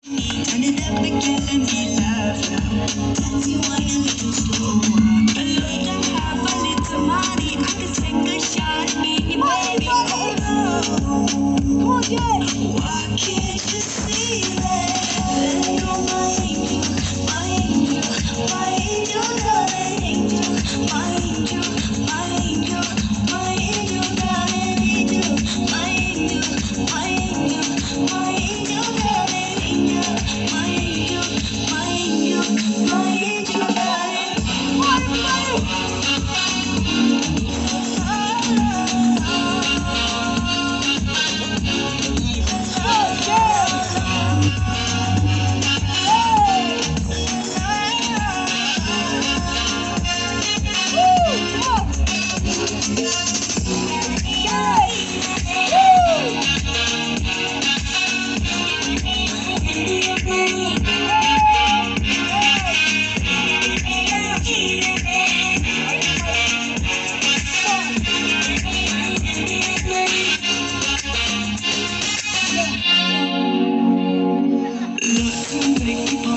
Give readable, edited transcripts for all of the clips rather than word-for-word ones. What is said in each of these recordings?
Turn it up again, let me laugh now. Dance you want a little slower. I love to have a little money. I can take a shot, baby, baby. Oh no. Why can't you see that? Let go, my angel, my angel, my angel, darling angel, my angel, my angel, my angel, darling angel, my angel, my angel, my angel, darling angel, my angel, my angel, my angel, darling.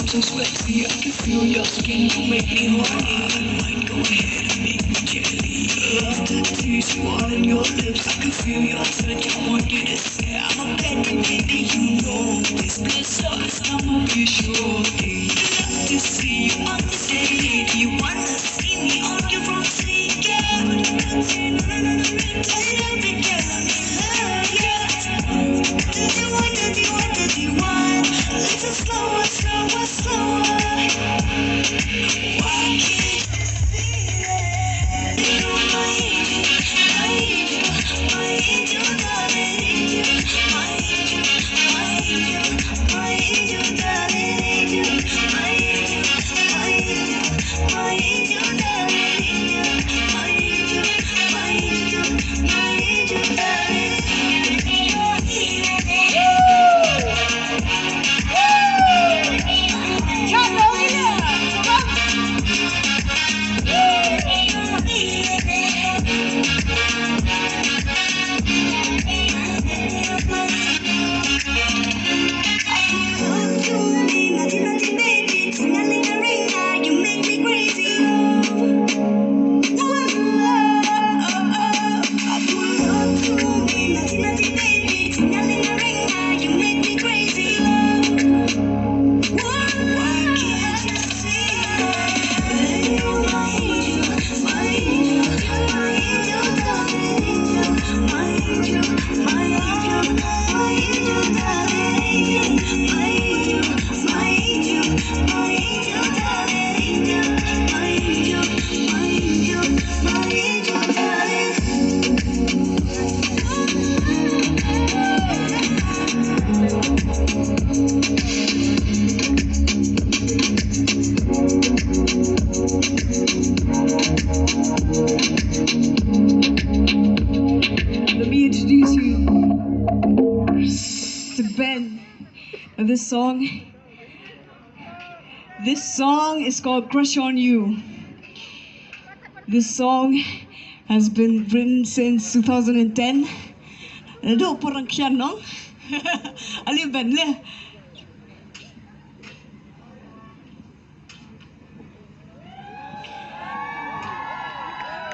So sweaty, I can feel your skin, you make me horny. Might go ahead and make me jelly. Love to tease you all in your lips. I can feel your touch, I want you to say I'm a bad baby, you know this. This us, I'm a be shorty. Love to see you on the stage. You wanna see me on your front seat, yeah. But you can't say no, no, no, no, no. I love it, girl, I'm in love, yeah. Do you want, do you want, do you want? Let's just slower, slower, slower. Why can't you see it? You're my angel, my angel, darling angel, my angel, my angel, my angel, darling angel, my angel, my angel, my angel, darling angel, my angel, my angel, my angel, darling This song is called Crush on You. This song has been written since 2010. Ada orang kian nong, ali ben le.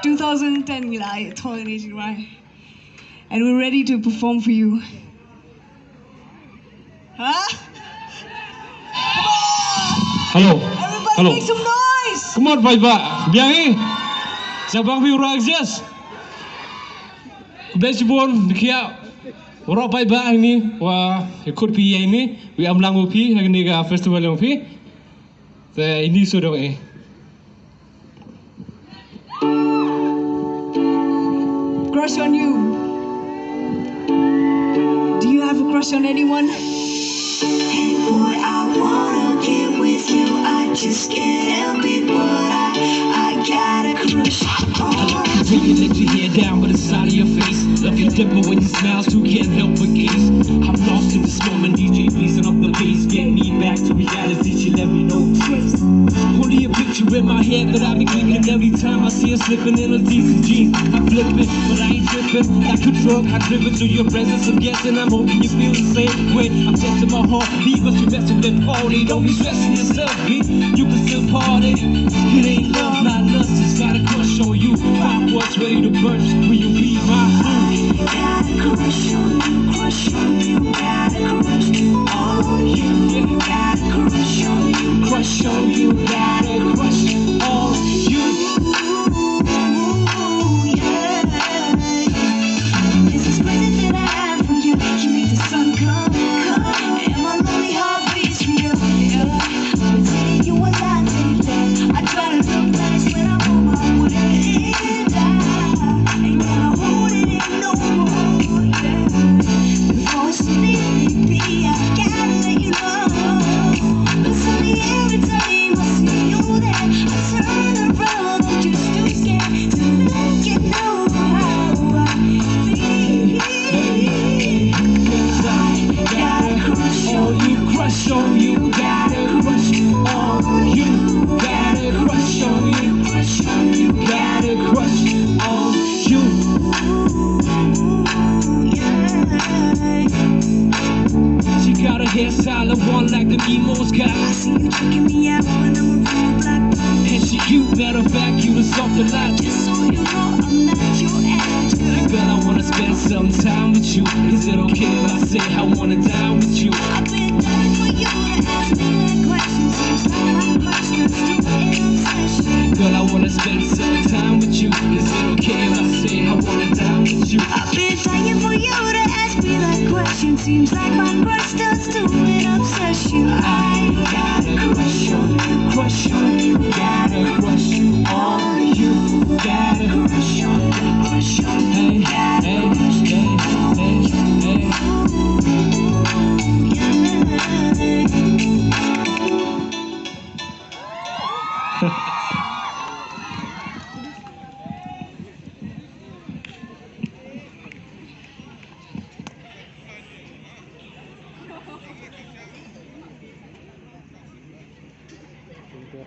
2010 gila, right? And we're ready to perform for you. Huh? Hello. Everybody Hello. make some noise! Come on, Pak. Biar Sabang vi rajas. Besibon kia orang Pak ini wah ikut pi ini we amlang pi hari ni ga festival yang pi. Ini sudah Crush on you. Do you have a crush on anyone? Hey boy, I wanna get with you. I just can't help it, but I got a crush on you. You let your hair down by the side of your face. Love your dimple when you smile, too can't help but gaze. I'm lost in this moment, DJ, pleasing up the bass. Get me back to reality, she let me know trace. Only a picture in my head that I be thinking every time I see her slipping in a decent jeans. I'm flipping, but I ain't tripping. Like a drug, I driven to your presence. I'm guessing I'm hoping you feel the same way. I'm testing my heart, leave us to rest in that party. Don't be stressing yourself, B. You can still party. It ain't love, not lust. It's got a crush on you. Fireworks ready to burst. Will you be my food? Got a crush on you, crush on you. Got a crush on you. Got a crush on you, Crush on you, got a crush on you. This is crazy that I have for you. You make the sun come, and my lonely heart beats for you. I'm telling you a lot, baby. I try to look nice when I'm on my way, and I ain't gonna hold it in no more. Before it's leaving me, I gotta let you know. But tell me every time I see you there, I turn around. I'm just too scared to let you know how I feel. I got a crush on you, Crush on you, got a crush on you. Got a crush on you, crush on you. got a crush on you. She got her hairstyle of one like the emos got. I see you checking me out when I'm around the block. And she cute, matter of fact, you the something like. Just so you know, I'm not your average girl. Girl, I wanna spend some time with you. Is it okay if I say I wanna dine with you? I've been dying for you to ask me that question. Seems like my questions do an obsession. Girl, I wanna spend some time with you. Is it okay if I say I wanna dine with you? I've been dying for you to ask me that question. Seems like my crush does to an obsession. I got a crush on you, Crush on you, got a crush on you. Got a crush on you, crush on you. hey, Got a hey, crush hey, hey, hey. yeah.